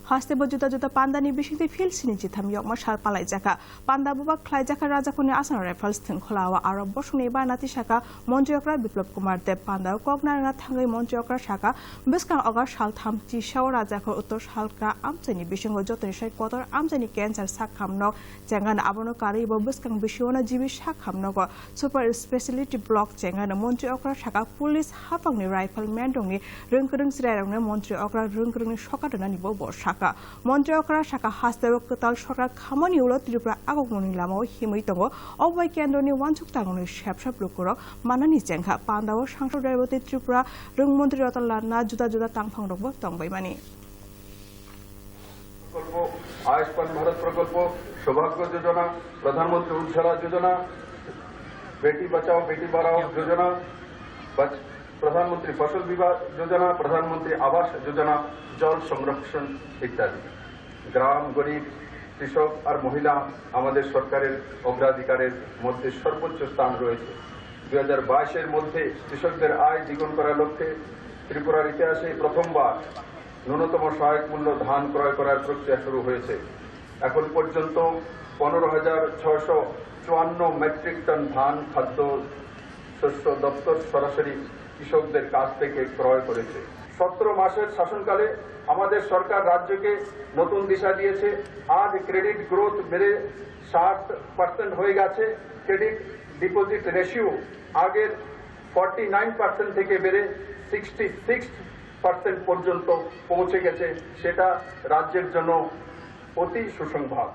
हास्तेबो जुदा जुदा पान्दानि बिसिंते फिल सिनि जिथाम यकमा साल पालाय जाका पान्दा बुबा ख्लाय जाका राजाखौनि आसाम राइफल्स थंखलावा आरो बसुनि बानाति शाखा मन्त्रियक्रा बिप्लब कुमार देब पान्दा कगनारना थांगै मन्त्रियक्रा शाखा बिस्कां अगा साल थामथि साव राजाखौ उत्तर सालका आमचानि बिसिंगो जतनि साइ कतर आमचानि कैंसर साखामनक जेंगान आबनो कारिबो बिस्कां बिसिवना जिबि साखामनक सुपर स्पेशलिटी ब्लक जेंगान मन्त्रियक्रा शाखा पुलिस हाफांनि राइफलमेन दंनि रोंखोरों जिरायरंनो मन्त्रियक्रा रोंखोरोंनि सकादनानि बो शाखा मन्त्रियक्रा शाखा हास्तेबो कताल सरकार खामानि उलो त्रिपुरा आगमनि लामाव हिमै दङ अबाय केन्द्रनि वानसुक्तांनि सेबसाब लुकुर मानानि जेंखा पान्दाव सांसद रायवती त्रिपुरा रोंमन्त्रि रतन लालना जुदा जुदा तांफां दंबो दंबायमानि आयुष्मान भारत प्रकल्प सौभाग्य योजना प्रधानमंत्री उज्ज्वला योजना बेटी बचाओ बेटी पढ़ाओ योजना प्रधानमंत्री फसल बीमा योजना प्रधानमंत्री आवास योजना जल संरक्षण इत्यादि ग्राम गरीब কৃষক আর মহিলা আমাদের সরকারের অগ্রাধিকারের মধ্যে সর্বোচ্চ স্থান রয়েছে 2022 এর মধ্যে কৃষকদের আয় দ্বিগুণ করার লক্ষ্যে ত্রিপুরার ইতিহাসে প্রথমবার ন্যূনতম সহায়ক মূল্য ধান ক্রয় করার প্রক্রিয়া শুরু হয়েছে এখন পর্যন্ত 15,654 মেট্রিক টন ধান খাদ্য শস্য দপ্তর সরাসরি কৃষকদের কাছ থেকে ক্রয় করেছে 17 মাসের শাসনকালে আমাদের সরকার রাজ্যকে নতুন দিশা দিয়েছে আজ ক্রেডিট গ্রোথ বেড়ে 60% হয়ে গেছে ক্রেডিট ডিপোজিট রেশিও আগের 49% থেকে বেড়ে 66% পর্যন্ত পৌঁছে গেছে সেটা রাজ্যের জন্য অতি সুসংবাদ